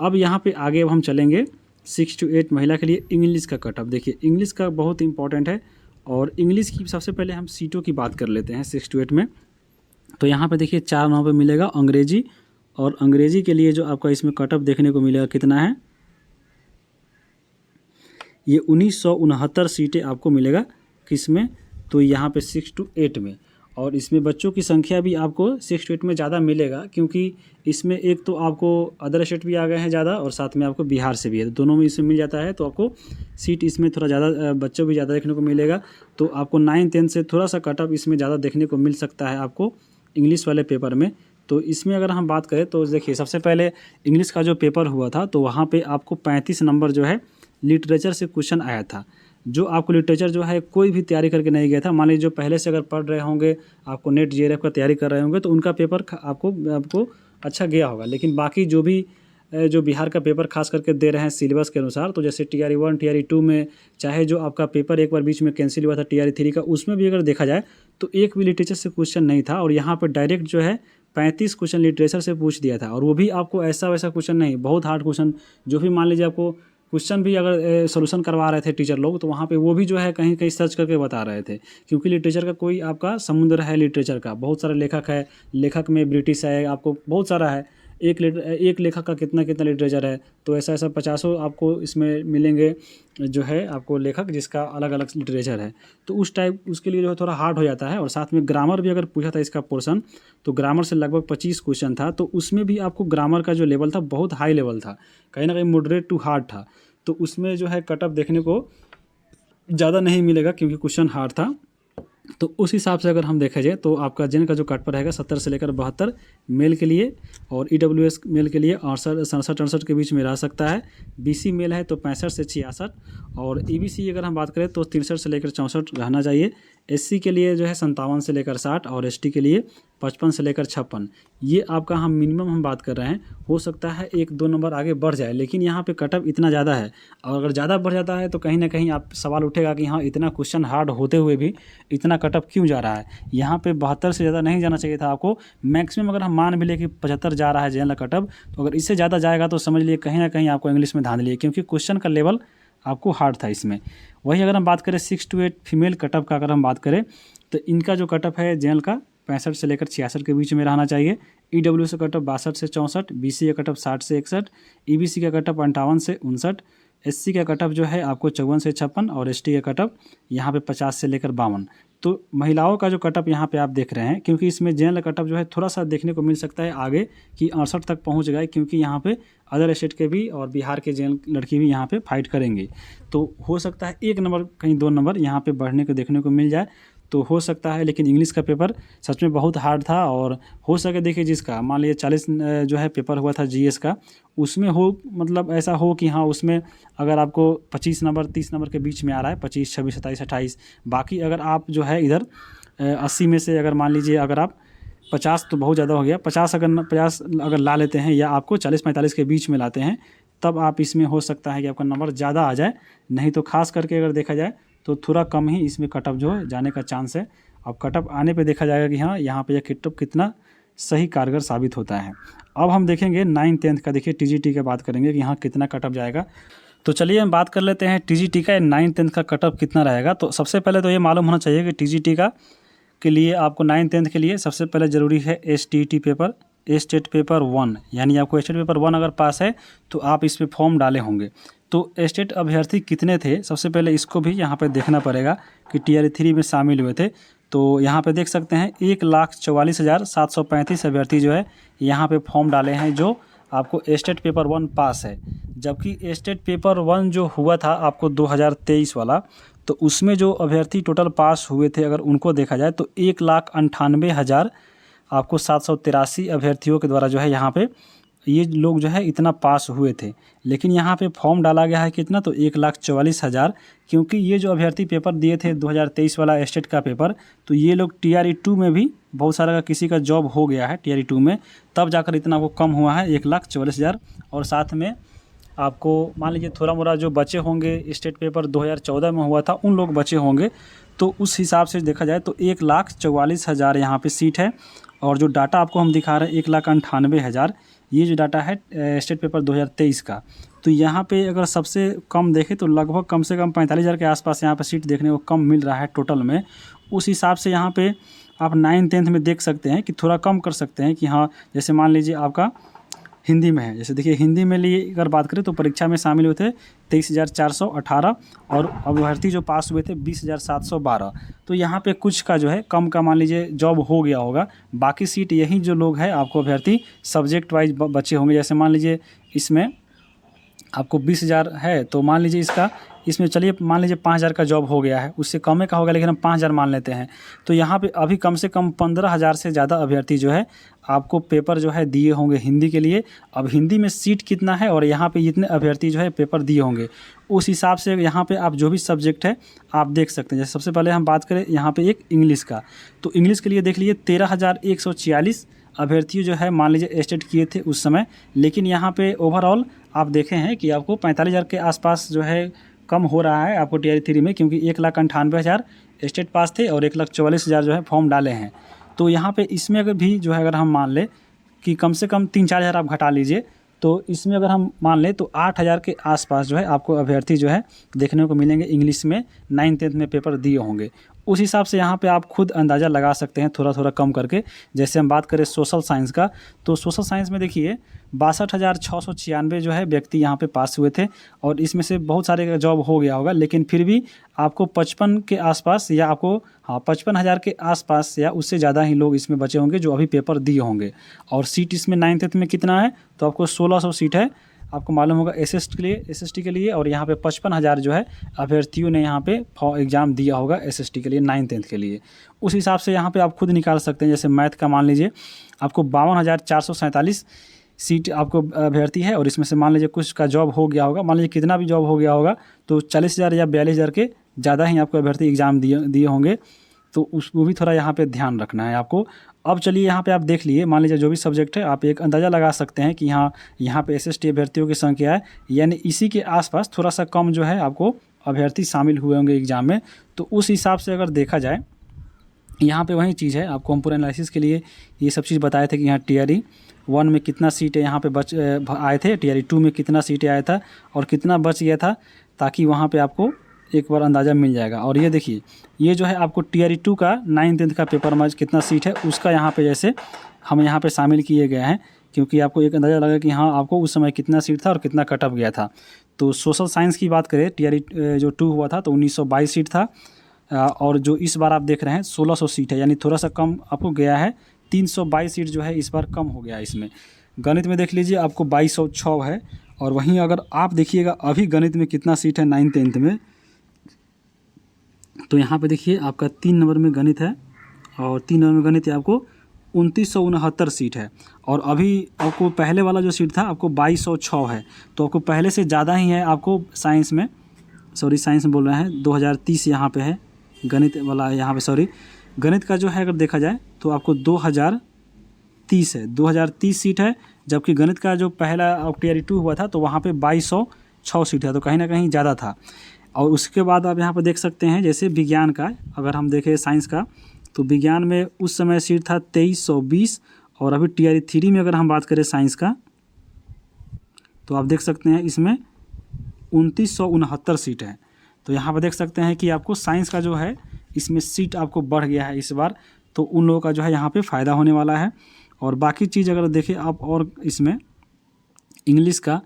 अब यहाँ पे आगे हम चलेंगे 6 to 8 महिला के लिए इंग्लिश का कटअप। देखिए इंग्लिश का बहुत इंपॉर्टेंट है और इंग्लिश की सबसे पहले हम सीटों की बात कर लेते हैं 6 to 8 में। तो यहाँ पे देखिए 4 नंबर पे मिलेगा अंग्रेजी, और अंग्रेजी के लिए जो आपका इसमें कटअप देखने को मिलेगा कितना है, ये 1969 सीटें आपको मिलेगा किसमें, तो यहाँ पे 6 to 8 में। और इसमें बच्चों की संख्या भी आपको 6 to 8 में ज़्यादा मिलेगा, क्योंकि इसमें एक तो आपको अदर स्टेट भी आ गए हैं ज़्यादा और साथ में आपको बिहार से भी है, दोनों में इसमें मिल जाता है, तो आपको सीट इसमें थोड़ा ज़्यादा बच्चों भी ज़्यादा देखने को मिलेगा। तो आपको 9-10 से थोड़ा सा कटअप इसमें ज़्यादा देखने को मिल सकता है आपको इंग्लिश वाले पेपर में। तो इसमें अगर हम बात करें तो देखिए सबसे पहले इंग्लिश का जो पेपर हुआ था तो वहाँ पर आपको 35 नंबर जो है लिटरेचर से क्वेश्चन आया था। जो आपको लिटरेचर जो है कोई भी तैयारी करके नहीं गया था, मान लीजिए जो पहले से अगर पढ़ रहे होंगे, आपको नेट JRF का तैयारी कर रहे होंगे तो उनका पेपर आपको अच्छा गया होगा। लेकिन बाकी जो भी जो बिहार का पेपर खास करके दे रहे हैं सिलेबस के अनुसार, तो जैसे TRE 1 TRE 2 में चाहे जो आपका पेपर एक बार बीच में कैंसिल हुआ था TRE 3 का, उसमें भी अगर देखा जाए तो एक भी लिटरेचर से क्वेश्चन नहीं था। और यहाँ पर डायरेक्ट जो है 35 क्वेश्चन लिटरेचर से पूछ दिया था, और वो भी आपको ऐसा वैसा क्वेश्चन नहीं, बहुत हार्ड क्वेश्चन। जो भी मान लीजिए आपको क्वेश्चन भी अगर सॉल्यूशन करवा रहे थे टीचर लोग, तो वहाँ पे वो भी जो है कहीं कहीं सर्च करके बता रहे थे, क्योंकि लिटरेचर का कोई आपका समुद्र है, लिटरेचर का बहुत सारे लेखक है, लेखक में ब्रिटिश है, आपको बहुत सारा है, एक लेखक का कितना कितना लिटरेचर है, तो ऐसा ऐसा 50 आपको इसमें मिलेंगे जो है आपको लेखक जिसका अलग अलग लिटरेचर है। तो उस टाइप उसके लिए जो है थोड़ा हार्ड हो जाता है। और साथ में ग्रामर भी अगर पूछा था इसका पोर्शन, तो ग्रामर से लगभग 25 क्वेश्चन था, तो उसमें भी आपको ग्रामर का जो लेवल था बहुत हाई लेवल था, कहीं ना कहीं मॉडरेट टू हार्ड था। तो उसमें जो है कटअप देखने को ज़्यादा नहीं मिलेगा क्योंकि क्वेश्चन हार्ड था। तो उस हिसाब से अगर हम देखा जाए तो आपका जेन का जो कट पर रहेगा 70 से लेकर 72 मेल के लिए, और EWS मेल के लिए 67 के बीच में रह सकता है। BC मेल है तो 65 से 66, और EBC अगर हम बात करें तो 63 से लेकर 64 रहना चाहिए। SC के लिए जो है 57 से लेकर 60, और ST के लिए 55 से लेकर 56। ये आपका हम मिनिमम हम बात कर रहे हैं। हो सकता है 1-2 नंबर आगे बढ़ जाए, लेकिन यहाँ पे कटअप इतना ज़्यादा है, और अगर ज़्यादा बढ़ जाता है तो कहीं ना कहीं आप सवाल उठेगा कि हाँ इतना क्वेश्चन हार्ड होते हुए भी इतना कटअप क्यों जा रहा है। यहाँ पे 72 से ज़्यादा नहीं जाना चाहिए था आपको। मैक्सिमम अगर हम मान भी ले कि 75 जा रहा है जनरल कटअप, तो अगर इससे ज़्यादा जाएगा तो समझ लिए कहीं ना कहीं आपको इंग्लिश में धांधली है, क्योंकि क्वेश्चन का लेवल आपको हार्ड था इसमें। वही अगर हम बात करें 6 to 8 फीमेल कटअप का अगर हम बात करें, तो इनका जो कटअप है जनरल का 65 से लेकर 66 के बीच में रहना चाहिए। EWS का कटअप 62 से 64, BC का कटअप 60 से 61, EBC का कटअप 58 से 59, SC का कटअप जो है आपको 54 से 56, और ST का कटअप यहाँ पे 50 से लेकर 52। तो महिलाओं का जो कटअप यहाँ पे आप देख रहे हैं, क्योंकि इसमें जनरल कटअप जो है थोड़ा सा देखने को मिल सकता है आगे कि 68 तक पहुँच गए, क्योंकि यहाँ पे अदर स्टेट के भी और बिहार के जनरल लड़की भी यहाँ पे फाइट करेंगे। तो हो सकता है 1 नंबर कहीं 2 नंबर यहाँ पे बढ़ने को देखने को मिल जाए, तो हो सकता है। लेकिन इंग्लिश का पेपर सच में बहुत हार्ड था, और हो सके देखिए जिसका मान लीजिए 40 जो है पेपर हुआ था GS का, उसमें हो मतलब ऐसा हो कि हाँ उसमें अगर आपको 25 नंबर 30 नंबर के बीच में आ रहा है, 25, 26, 27, 28, बाकी अगर आप जो है इधर 80 में से अगर मान लीजिए अगर आप 50 तो बहुत ज़्यादा हो गया, 50 अगर ला लेते हैं, या आपको 40-45 के बीच में लाते हैं, तब आप इसमें हो सकता है कि आपका नंबर ज़्यादा आ जाए। नहीं तो खास करके अगर देखा जाए तो थोड़ा कम ही इसमें कटअप जो है जाने का चांस है। अब कटअप आने पे देखा जाएगा कि हाँ यहाँ पे यह कटअप कितना सही कारगर साबित होता है। अब हम देखेंगे 9th 10th का, देखिए TGT का बात करेंगे कि हाँ कितना कटअप जाएगा। तो चलिए हम बात कर लेते हैं TGT का 9th 10th का कटअप कितना रहेगा। तो सबसे पहले तो ये मालूम होना चाहिए कि TGT का के लिए आपको 9th 10th के लिए सबसे पहले ज़रूरी है STT पेपर, स्टेट पेपर 1, यानी आपको स्टेट पेपर 1 अगर पास है तो आप इस पर फॉर्म डाले होंगे। तो स्टेट अभ्यर्थी कितने थे, सबसे पहले इसको भी यहाँ पे देखना पड़ेगा कि TRE 3 में शामिल हुए थे। तो यहाँ पे देख सकते हैं 1,44,735 अभ्यर्थी जो है यहाँ पे फॉर्म डाले हैं, जो आपको स्टेट पेपर 1 पास है। जबकि स्टेट पेपर 1 जो हुआ था आपको 2023 वाला, तो उसमें जो अभ्यर्थी टोटल पास हुए थे अगर उनको देखा जाए तो 1,98,000 आपको 783 अभ्यर्थियों के द्वारा जो है यहाँ पे ये लोग जो है इतना पास हुए थे। लेकिन यहाँ पे फॉर्म डाला गया है कितना, तो 1,44,000, क्योंकि ये जो अभ्यर्थी पेपर दिए थे 2023 वाला स्टेट का पेपर, तो ये लोग TRE 2 में भी बहुत सारा का किसी का जॉब हो गया है TRE 2 में, तब जाकर इतना वो कम हुआ है 1,44,000। और साथ में आपको मान लीजिए थोड़ा मोड़ा जो बचे होंगे स्टेट पेपर 2014 में हुआ था उन लोग बचे होंगे, तो उस हिसाब से देखा जाए तो 1,44,000 यहाँ पे सीट है। और जो डाटा आपको हम दिखा रहे हैं 1,98,000, ये जो डाटा है स्टेट पेपर 2023 का। तो यहाँ पे अगर सबसे कम देखें तो लगभग कम से कम 45,000 के आसपास यहाँ पे सीट देखने को कम मिल रहा है टोटल में। उस हिसाब से यहाँ पे आप 9th 10th में देख सकते हैं कि थोड़ा कम कर सकते हैं कि हाँ जैसे मान लीजिए आपका हिंदी में है, जैसे देखिए हिंदी में लिए अगर बात करें तो परीक्षा में शामिल हुए थे 23,418, और अभ्यर्थी जो पास हुए थे 20,712। तो यहाँ पे कुछ का जो है कम का मान लीजिए जॉब हो गया होगा, बाकी सीट यही जो लोग हैं आपको अभ्यर्थी सब्जेक्ट वाइज बचे होंगे। जैसे मान लीजिए इसमें आपको 20,000 है, तो मान लीजिए इसमें चलिए मान लीजिए 5,000 का जॉब हो गया है, उससे कम का होगा, लेकिन हम 5,000 मान लेते हैं। तो यहाँ पे अभी कम से कम 15,000 से ज़्यादा अभ्यर्थी जो है आपको पेपर जो है दिए होंगे हिंदी के लिए। अब हिंदी में सीट कितना है और यहाँ पे इतने अभ्यर्थी जो है पेपर दिए होंगे, उस हिसाब से यहाँ पे आप जो भी सब्जेक्ट है आप देख सकते हैं। जैसे सबसे पहले हम बात करें यहाँ पे एक इंग्लिश का, तो इंग्लिश के लिए देख लीजिए 13,146 अभ्यर्थी जो है मान लीजिए स्टेट किए थे उस समय। लेकिन यहाँ पे ओवरऑल आप देखें हैं कि आपको 45,000 के आसपास जो है कम हो रहा है आपको TRE 3 में, क्योंकि 1,98,000 स्टेट पास थे और 1,44,000 जो है फॉर्म डाले हैं। तो यहाँ पे इसमें अगर भी जो है अगर हम मान लें कि कम से कम 3-4 हज़ार आप घटा लीजिए, तो इसमें अगर हम मान लें तो 8,000 के आसपास जो है आपको अभ्यर्थी जो है देखने को मिलेंगे इंग्लिश में 9th 10th में पेपर दिए होंगे। उस हिसाब से यहाँ पे आप खुद अंदाज़ा लगा सकते हैं थोड़ा थोड़ा कम करके। जैसे हम बात करें सोशल साइंस का, तो सोशल साइंस में देखिए 62,696 जो है व्यक्ति यहाँ पे पास हुए थे, और इसमें से बहुत सारे का जॉब हो गया होगा, लेकिन फिर भी आपको 55 के आसपास या आपको 55,000 के आसपास या उससे ज़्यादा ही लोग इसमें बचे होंगे जो अभी पेपर दिए होंगे। और सीट इसमें 9th में कितना है, तो आपको 1600 सीट है, आपको मालूम होगा एसएसटी के लिए। और यहाँ पे 55,000 जो है अभ्यर्थियों ने यहाँ पे एग्ज़ाम दिया होगा एसएसटी के लिए 9th के लिए। उस हिसाब से यहाँ पे आप खुद निकाल सकते हैं। जैसे मैथ का मान लीजिए आपको 52,447 सीट आपको अभ्यर्थी है, और इसमें से मान लीजिए कुछ का जॉब हो गया होगा, मान लीजिए कितना भी जॉब हो गया होगा, तो 40,000 या 42,000 के ज़्यादा ही आपको अभ्यर्थी एग्ज़ाम दिए होंगे। तो वो भी थोड़ा यहाँ पे ध्यान रखना है आपको। अब चलिए यहाँ पे आप देख लिए, मान लीजिए जो भी सब्जेक्ट है आप एक अंदाज़ा लगा सकते हैं कि यहाँ पे एसएसटी अभ्यर्थियों की संख्या है, यानी इसी के आसपास थोड़ा सा कम जो है आपको अभ्यर्थी शामिल हुए होंगे एग्ज़ाम में। तो उस हिसाब से अगर देखा जाए, यहाँ पे वही चीज़ है, आपको हम पूरे एनालिसिस के लिए ये सब चीज़ बताए थे कि यहाँ टीआरई 1 में कितना सीटें यहाँ पे आए थे, टीआरई 2 में कितना सीटें आया था और कितना बच गया था, ताकि वहाँ पे आपको एक बार अंदाज़ा मिल जाएगा। और ये देखिए, ये जो है आपको टीआरई 2 का 9th का पेपर में कितना सीट है उसका यहाँ पे जैसे हम यहाँ पे शामिल किए गए हैं, क्योंकि आपको एक अंदाज़ा लगा कि हाँ आपको उस समय कितना सीट था और कितना कट ऑफ गया था। तो सोशल साइंस की बात करें, टीआरई जो 2 हुआ था तो 1922 सीट था, और जो इस बार आप देख रहे हैं 1600 सीट है, यानी थोड़ा सा कम आपको गया है। 322 सीट जो है इस बार कम हो गया इसमें। गणित में देख लीजिए आपको 2206 है, और वहीं अगर आप देखिएगा अभी गणित में कितना सीट है 9th में, तो यहाँ पे देखिए आपका 3 नंबर में गणित है, और 3 नंबर में गणित है आपको 2969 सीट है। और अभी आपको पहले वाला जो सीट था आपको 2206 है, तो आपको पहले से ज़्यादा ही है आपको साइंस में, साइंस में बोल रहे हैं 2030 यहाँ पे है गणित वाला, यहाँ पे गणित का जो है अगर देखा जाए तो आपको 2030 है, 2030 सीट है। जबकि गणित का जो पहला टीआरई 2 हुआ था तो वहाँ पे 2206 सीट है, तो कहीं ना कहीं ज़्यादा था। और उसके बाद आप यहाँ पर देख सकते हैं, जैसे विज्ञान का अगर हम देखें साइंस का, तो विज्ञान में उस समय सीट था 2320, और अभी टीआरई 3 में अगर हम बात करें साइंस का, तो आप देख सकते हैं इसमें 2969 सीट है। तो यहाँ पर देख सकते हैं कि आपको साइंस का जो है इसमें सीट आपको बढ़ गया है इस बार, तो उन लोगों का जो है यहाँ पे फ़ायदा होने वाला है। और बाकी चीज़ अगर देखें आप, और इसमें इंग्लिश का,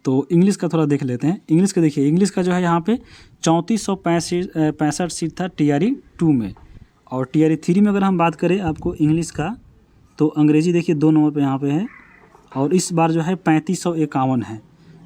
तो इंग्लिश का थोड़ा देख लेते हैं। इंग्लिश का देखिए, इंग्लिश का जो है यहाँ पे 3465 सीट था टीआरई 2 में, और टीआरई 3 में अगर हम बात करें आपको इंग्लिश का, तो अंग्रेजी देखिए 2 नंबर पे यहाँ पे है, और इस बार जो है 3551 है,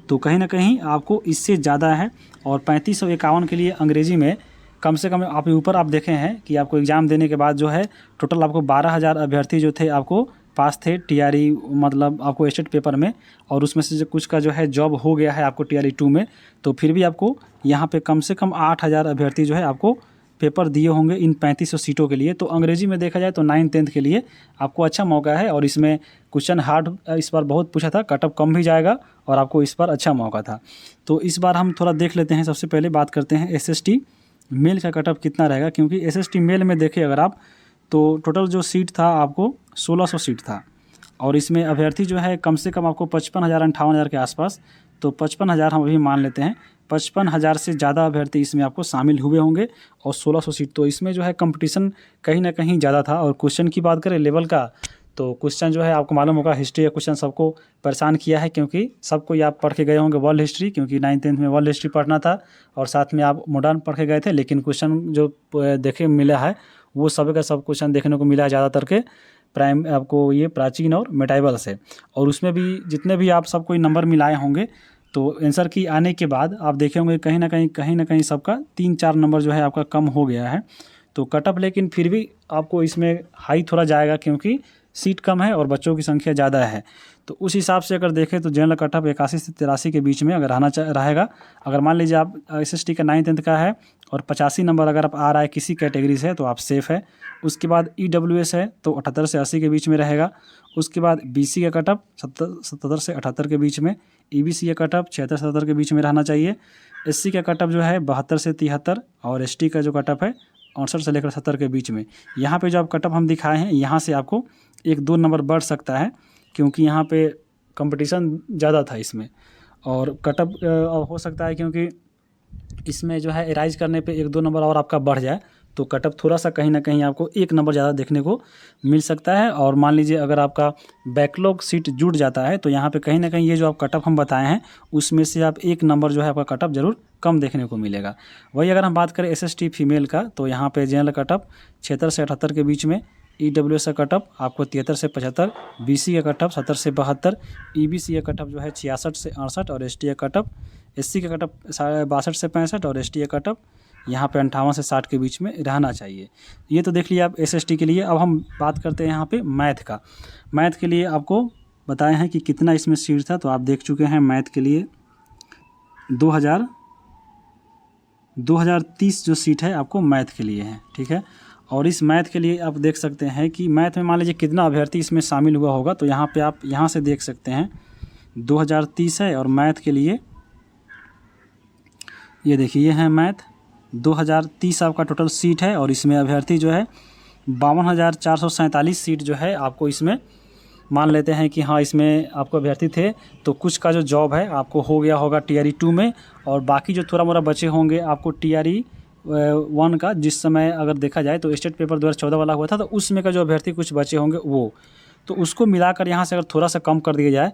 तो कहीं ना कहीं आपको इससे ज़्यादा है। और 3551 के लिए अंग्रेजी में कम से कम आप ऊपर आप देखे हैं कि आपको एग्ज़ाम देने के बाद जो है टोटल आपको 12,000 अभ्यर्थी जो थे आपको पास थे टीआरई, मतलब आपको स्टेट पेपर में, और उसमें से जो कुछ का जो है जॉब हो गया है आपको टीआरई 2 में, तो फिर भी आपको यहाँ पे कम से कम 8,000 अभ्यर्थी जो है आपको पेपर दिए होंगे इन 3500 सीटों के लिए। तो अंग्रेजी में देखा जाए तो 9th के लिए आपको अच्छा मौका है, और इसमें क्वेश्चन हार्ड इस बार बहुत पूछा था, कट ऑफ कम भी जाएगा, और आपको इस बार अच्छा मौका था। तो इस बार हम थोड़ा देख लेते हैं। सबसे पहले बात करते हैं एसएसटी मेल का कट ऑफ कितना रहेगा, क्योंकि एसएसटी मेल में देखें अगर आप, तो टोटल जो सीट था आपको 1600 सीट था, और इसमें अभ्यर्थी जो है कम से कम आपको 55,000 58,000 के आसपास, तो 55,000 हम अभी मान लेते हैं, 55,000 से ज़्यादा अभ्यर्थी इसमें आपको शामिल हुए होंगे, और 1600 सीट, तो इसमें जो है कंपटीशन कहीं ना कहीं ज़्यादा था। और क्वेश्चन की बात करें लेवल का, तो क्वेश्चन जो है आपको मालूम होगा हिस्ट्री का क्वेश्चन सबको परेशान किया है, क्योंकि सबको आप पढ़ के गए होंगे वर्ल्ड हिस्ट्री, क्योंकि 9th में वर्ल्ड हिस्ट्री पढ़ना था, और साथ में आप मॉडर्न पढ़ के गए थे, लेकिन क्वेश्चन जो देखे मिला है वो सब का सब क्वेश्चन देखने को मिला है ज़्यादातर के आपको ये प्राचीन और मेटाइबल से। और उसमें भी जितने भी आप सब कोई नंबर मिलाए होंगे, तो आंसर की आने के बाद आप देखे होंगे कहीं ना कहीं सबका 3-4 नंबर जो है आपका कम हो गया है। तो कट ऑफ लेकिन फिर भी आपको इसमें हाई थोड़ा जाएगा, क्योंकि सीट कम है और बच्चों की संख्या ज़्यादा है। तो उस हिसाब से अगर देखें तो जनरल कट ऑफ 81 से 83 के बीच में अगर रहेगा। अगर मान लीजिए आप एसएसटी का 9th का है और 85 नंबर अगर आप आ रहा है किसी कैटेगरी से, तो आप सेफ़ है। उसके बाद ईडब्ल्यूएस है तो 78 से 80 के बीच में रहेगा। उसके बाद बीसी का कट ऑफ 77 से 78 के बीच में, ईबीसी का कट ऑफ 76 से 77 के बीच में रहना चाहिए। एससी का कट ऑफ जो है 72 से 73, और एसटी का जो कट ऑफ है 68 से लेकर 70 के बीच में। यहाँ पे जो आप कट ऑफ हम दिखाए हैं, यहाँ से आपको 1-2 नंबर बढ़ सकता है, क्योंकि यहाँ पे कंपटीशन ज़्यादा था इसमें। और कट ऑफ हो सकता है क्योंकि इसमें जो है एराइज करने पे 1-2 नंबर और आपका बढ़ जाए, तो कटअप थोड़ा सा कहीं ना कहीं आपको एक नंबर ज़्यादा देखने को मिल सकता है। और मान लीजिए अगर आपका बैकलॉग सीट जुड़ जाता है तो यहाँ पे कहीं ना कहीं ये जो आप कटअप हम बताए हैं उसमें से आप एक नंबर जो है आपका कटअप जरूर कम देखने को मिलेगा। वही अगर हम बात करें SST फीमेल का, तो यहाँ पे जनरल कटअप 76 से 78 के बीच में, EWS का कटअप आपको 73 से 75, BC का कटअप 70 से 72, EBC का कटअप जो है 66 से 68 और ST का कटअप, SC का कटअप 62 से 65 और ST का कटअप यहाँ पे 58 से 60 के बीच में रहना चाहिए। ये तो देख लिया आप SST के लिए। अब हम बात करते हैं यहाँ पे मैथ का। मैथ के लिए आपको बताए हैं कि कितना इसमें सीट था, तो आप देख चुके हैं मैथ के लिए 2030 जो सीट है आपको मैथ के लिए है, ठीक है। और इस मैथ के लिए आप देख सकते हैं कि मैथ में मान लीजिए कितना अभ्यर्थी इसमें शामिल हुआ होगा, तो यहाँ पे आप यहाँ से देख सकते हैं 2030 है। और मैथ के लिए ये देखिए, ये है मैथ 2030 आपका टोटल सीट है और इसमें अभ्यर्थी जो है 52,447 सीट जो है आपको इसमें मान लेते हैं कि हाँ इसमें आपको अभ्यर्थी थे, तो कुछ का जो जॉब है आपको हो गया होगा TRE 2 में, और बाकी जो थोड़ा मोड़ा बचे होंगे आपको TRE 1 का, जिस समय अगर देखा जाए तो स्टेट पेपर 2014 वाला हुआ था, तो उसमें का जो अभ्यर्थी कुछ बचे होंगे वो, तो उसको मिलाकर यहाँ से अगर थोड़ा सा कम कर दिया जाए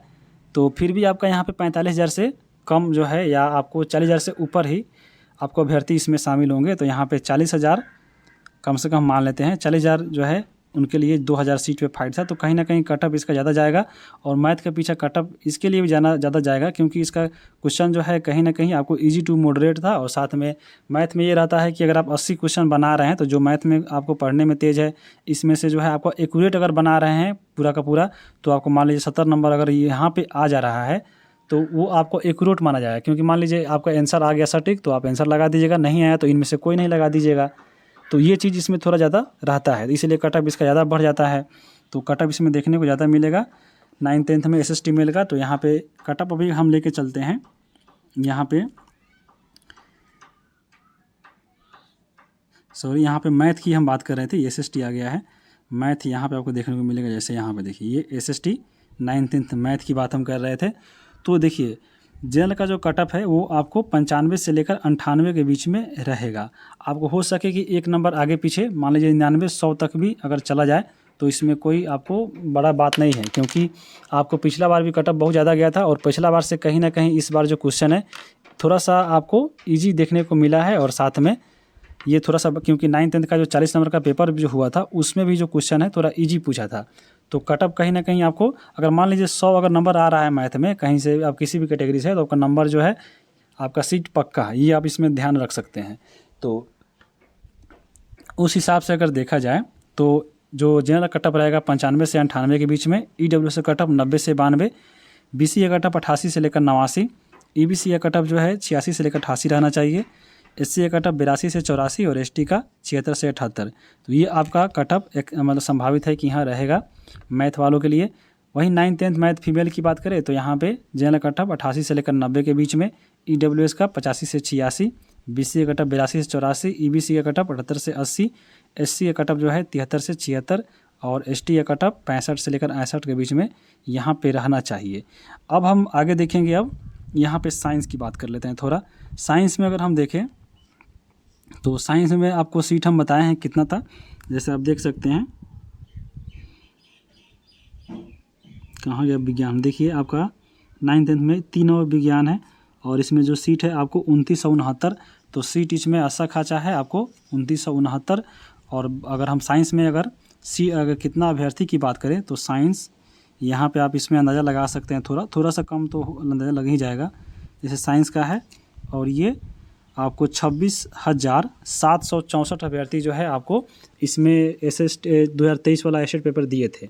तो फिर भी आपका यहाँ पे 45,000 से कम जो है, या आपको 40,000 से ऊपर ही आपको अभ्यर्थी इसमें शामिल होंगे। तो यहाँ पे 40,000 कम से कम मान लेते हैं, 40,000 जो है उनके लिए 2,000 सीट पे फाइट था। तो कहीं ना कहीं कटअप इसका ज़्यादा जाएगा, और मैथ के पीछे कटअप इसके लिए भी ज़्यादा जाएगा क्योंकि इसका क्वेश्चन जो है कहीं ना कहीं आपको ईजी टू मॉडरेट था। और साथ में मैथ में ये रहता है कि अगर आप 80 क्वेश्चन बना रहे हैं तो जो मैथ में आपको पढ़ने में तेज़ है, इसमें से जो है आपको एक्यूरेट अगर बना रहे हैं पूरा का पूरा, तो आपको मान लीजिए 70 नंबर अगर यहाँ पर आ जा रहा है तो वो आपको एक्यूरेट माना जाएगा। क्योंकि मान लीजिए आपका आंसर आ गया सटीक, तो आप आंसर लगा दीजिएगा, नहीं आया तो इनमें से कोई नहीं लगा दीजिएगा। तो ये चीज़ इसमें थोड़ा ज़्यादा रहता है, इसलिए कटअप इसका ज़्यादा बढ़ जाता है। तो कटअप इसमें देखने को ज़्यादा मिलेगा 9th-10th में SST मेल का। तो यहाँ पे कटअप अभी हम लेके चलते हैं, यहाँ पे मैथ की हम बात कर रहे थे, SST आ गया है। मैथ यहाँ पे आपको देखने को मिलेगा, जैसे यहाँ पे देखिए ये SST 9th-10th मैथ की बात हम कर रहे थे। तो देखिए जनरल का जो कटअप है वो आपको 95 से लेकर 98 के बीच में रहेगा। आपको हो सके कि एक नंबर आगे पीछे, मान लीजिए 99-100 तक भी अगर चला जाए तो इसमें कोई आपको बड़ा बात नहीं है, क्योंकि आपको पिछला बार भी कटअप बहुत ज़्यादा गया था और पिछला बार से कहीं ना कहीं इस बार जो क्वेश्चन है थोड़ा सा आपको ईजी देखने को मिला है। और साथ में ये थोड़ा सा, क्योंकि 9th-10th का जो 40 नंबर का पेपर जो हुआ था उसमें भी जो क्वेश्चन है थोड़ा ईजी पूछा था। तो कटअप कहीं ना कहीं आपको, अगर मान लीजिए 100 अगर नंबर आ रहा है मैथ में कहीं से, आप किसी भी कैटेगरी से, तो आपका नंबर जो है आपका सीट पक्का है, ये आप इसमें ध्यान रख सकते हैं। तो उस हिसाब से अगर देखा जाए तो जो जनरल कटअप रहेगा 95 से 98 के बीच में, EWS का कटअप 90 से 92, BC का कटअप 88 से लेकर 89, EBC का कटअप जो है 86 से लेकर 88 रहना चाहिए, SC का कटअप 82 से 84 और ST का 76 से 78। तो ये आपका कटअप एक मतलब संभावित है कि यहाँ रहेगा मैथ वालों के लिए। वहीं 9th-10th मैथ फीमेल की बात करें तो यहाँ पे जनरल कटअप 88 से लेकर 90 के बीच में, EWS का 85 से 86, BC का कटअप 82 से 84, EBC का कटअप 78 से 80, SC का कटअप जो है 73 से 76 और ST का कटअप 65 से लेकर 61 के बीच में यहाँ पे रहना चाहिए। अब हम आगे देखेंगे, अब यहाँ पे साइंस की बात कर लेते हैं थोड़ा। साइंस में अगर हम देखें तो साइंस में आपको सीट हम बताए हैं कितना था, जैसे आप देख सकते हैं, कहाँ गया विज्ञान, देखिए आपका 9th-10th में तीनों विज्ञान है और इसमें जो सीट है आपको 2969। तो सीट इसमें अच्छा खासा है आपको 2969। और अगर हम साइंस में अगर कितना अभ्यर्थी की बात करें तो साइंस यहाँ पे आप इसमें अंदाज़ा लगा सकते हैं, थोड़ा सा कम तो अंदाज़ा लग ही जाएगा। जैसे साइंस का है और ये आपको 26,764 अभ्यर्थी जो है आपको इसमें SST 2023 वाला स्टेट पेपर दिए थे।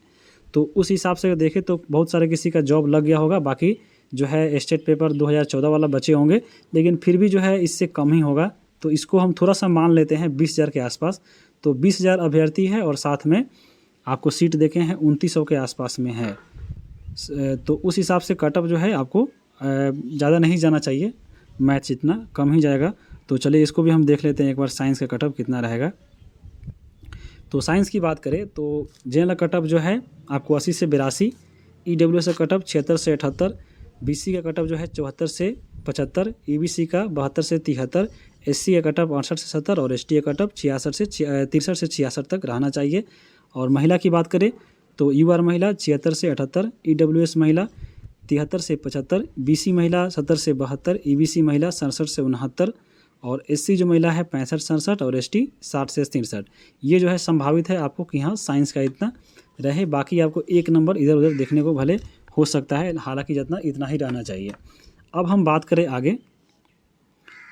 तो उस हिसाब से देखें तो बहुत सारे किसी का जॉब लग गया होगा, बाकी जो है स्टेट पेपर 2014 वाला बचे होंगे, लेकिन फिर भी जो है इससे कम ही होगा। तो इसको हम थोड़ा सा मान लेते हैं 20,000 के आसपास। तो 20,000 अभ्यर्थी है और साथ में आपको सीट देखे हैं 2900 के आसपास में है। तो उस हिसाब से कटअप जो है आपको ज़्यादा नहीं जाना चाहिए, मैथ जितना कम ही जाएगा। तो चलिए इसको भी हम देख लेते हैं एक बार, साइंस का कटअप कितना रहेगा। तो साइंस की बात करें तो जनरल कटअप जो है आपको 80 से 82, EWS का कटअप 76 से 78, BC का कटअप जो है 74 से 75, EBC का 72 से 73, SC का कटअप 68 से 70 और ST का कटअप 63 से 66 तक रहना चाहिए। और महिला की बात करें तो UR महिला 76 से 78, EWS महिला 73 से 75, BC महिला 70 से 72, EBC महिला 67 से 69 और SC जो महिला है 65-67 और ST 60 से 63। ये जो है संभावित है आपको कि हाँ साइंस का इतना रहे, बाकी आपको एक नंबर इधर उधर देखने को भले हो सकता है, हालांकि जितना इतना ही रहना चाहिए। अब हम बात करें आगे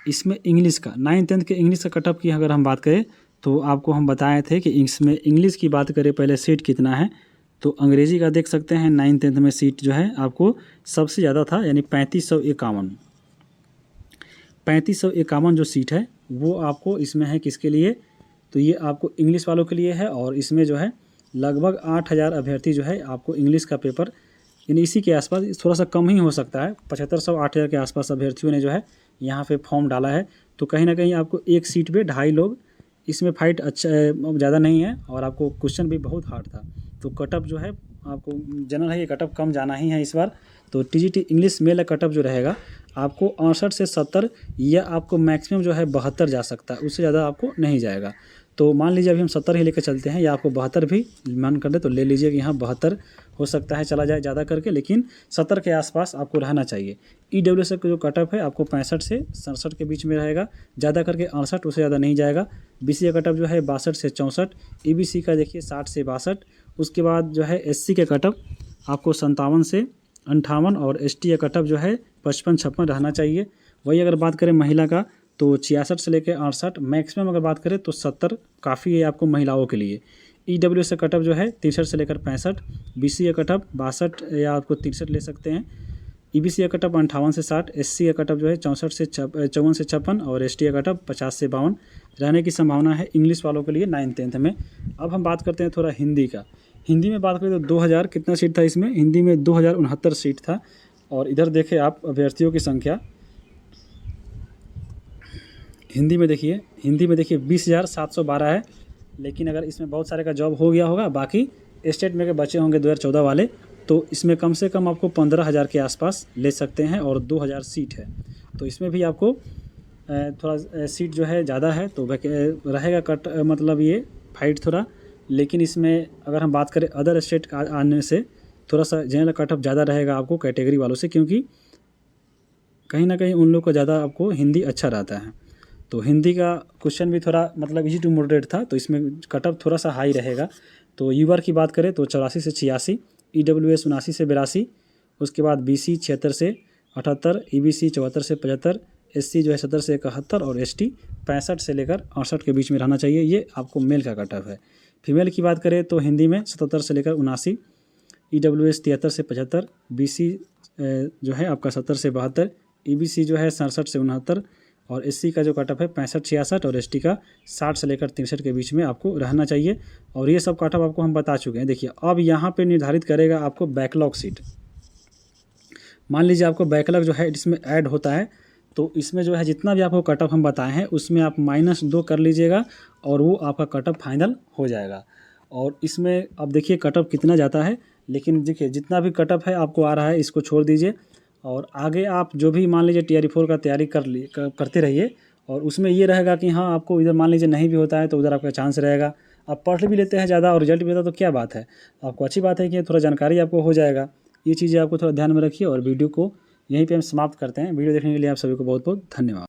इसमें इंग्लिश का 9th-10th के इंग्लिश का कटअप की अगर हम बात करें तो आपको हम बताए थे कि इसमें इंग्लिश की बात करें पहले सीट कितना है, तो अंग्रेजी का देख सकते हैं 9th-10th में सीट जो है आपको सबसे ज़्यादा था, यानी 3551 जो सीट है वो आपको इसमें है किसके लिए, तो ये आपको इंग्लिश वालों के लिए है। और इसमें जो है लगभग 8000 अभ्यर्थी जो है आपको इंग्लिश का पेपर, यानी इसी के आसपास, थोड़ा सा कम ही हो सकता है, 7500-8000 के आसपास अभ्यर्थियों ने जो है यहाँ पे फॉर्म डाला है। तो कहीं ना कहीं आपको एक सीट पे 2.5 लोग, इसमें फाइट अच्छा ज़्यादा नहीं है और आपको क्वेश्चन भी बहुत हार्ड था। तो कटअप जो है आपको जनरल है, ये कटअप कम जाना ही है इस बार। तो TGT इंग्लिश मेल कटअप जो रहेगा आपको 68 से 70 या आपको मैक्सिमम जो है 72 जा सकता है, उससे ज़्यादा आपको नहीं जाएगा। तो मान लीजिए अभी हम 70 ही लेकर चलते हैं, या आपको 72 भी मन कर दे तो ले लीजिए कि यहाँ 72 हो सकता है चला जाए ज़्यादा करके, लेकिन 70 के आसपास आपको रहना चाहिए। EWS का जो कटअप है आपको 65 से 67 के बीच में रहेगा, ज़्यादा करके 68, उससे ज़्यादा नहीं जाएगा। BC का कटअप जो है 62 से 64, EBC का देखिए 60 से 62। उसके बाद जो है SC के कटअप आपको 57 से 58 और ST का कटअप जो है 55-56 रहना चाहिए। वही अगर बात करें महिला का तो 66 से लेकर 68, मैक्सिमम अगर बात करें तो 70 काफ़ी है आपको महिलाओं के लिए। EWS का कटअप जो है 63 से लेकर 65, BC का कटअप 62 या आपको 63 ले सकते हैं, EBC का कटअप 58 से 60, SC का कटअप जो है 54 से 56 और ST का कटअप 50 से 52 रहने की संभावना है इंग्लिश वालों के लिए 9th-10th में। अब हम बात करते हैं थोड़ा हिंदी का। हिंदी में बात करें तो 2000 कितना सीट था इसमें, हिंदी में 2069 सीट था। और इधर देखें आप अभ्यर्थियों की संख्या, हिंदी में देखिए 20,712 है, लेकिन अगर इसमें बहुत सारे का जॉब हो गया होगा, बाकी स्टेट में के बचे होंगे 2014 वाले, तो इसमें कम से कम आपको 15,000 के आसपास ले सकते हैं और 2000 सीट है। तो इसमें भी आपको थोड़ा सीट जो है ज़्यादा है, तो रहेगा कट मतलब ये फाइट थोड़ा। लेकिन इसमें अगर हम बात करें अदर स्टेट आने से थोड़ा सा जनरल कटअप ज़्यादा रहेगा आपको कैटेगरी वालों से, क्योंकि कहीं ना कहीं उन लोग को ज़्यादा आपको हिंदी अच्छा रहता है। तो हिंदी का क्वेश्चन भी थोड़ा मतलब इजी टू मॉडरेट था, तो इसमें कटअप थोड़ा सा हाई रहेगा। तो UR की बात करें तो 84 से 86, EWS 79 से 82, उसके बाद BC 76 से 78, EBC 74 से 75, SC जो है 70 से 71 और ST 65 से लेकर 68 के बीच में रहना चाहिए। ये आपको मेल का कटअप है। फीमेल की बात करें तो हिंदी में 77 से लेकर 79, EWS 73 से 75, BC जो है आपका 70 से 72, EBC जो है 67 से 69 और SC का जो कटअप है 65-66 और ST का 60 से लेकर 63 के बीच में आपको रहना चाहिए। और ये सब कटअप आपको हम बता चुके हैं। देखिए अब यहाँ पे निर्धारित करेगा आपको बैकलॉग सीट। मान लीजिए आपको बैकलॉग जो है इसमें ऐड होता है, तो इसमें जो है जितना भी आपको कटअप हम बताए हैं उसमें आप -2 कर लीजिएगा और वो आपका कटअप फाइनल हो जाएगा। और इसमें अब देखिए कटअप कितना जाता है, लेकिन देखिए जितना भी कटअप है आपको आ रहा है इसको छोड़ दीजिए और आगे आप जो भी मान लीजिए TRE 4 का तैयारी करते रहिए। और उसमें ये रहेगा कि हाँ आपको इधर मान लीजिए नहीं भी होता है तो उधर आपका चांस रहेगा। आप पढ़ भी लेते हैं ज़्यादा और रिजल्ट भी होता है तो क्या बात है, आपको अच्छी बात है कि थोड़ा जानकारी आपको हो जाएगा। ये चीज़ें आपको थोड़ा ध्यान में रखिए और वीडियो को यहीं पे हम समाप्त करते हैं। वीडियो देखने के लिए आप सभी को बहुत बहुत धन्यवाद।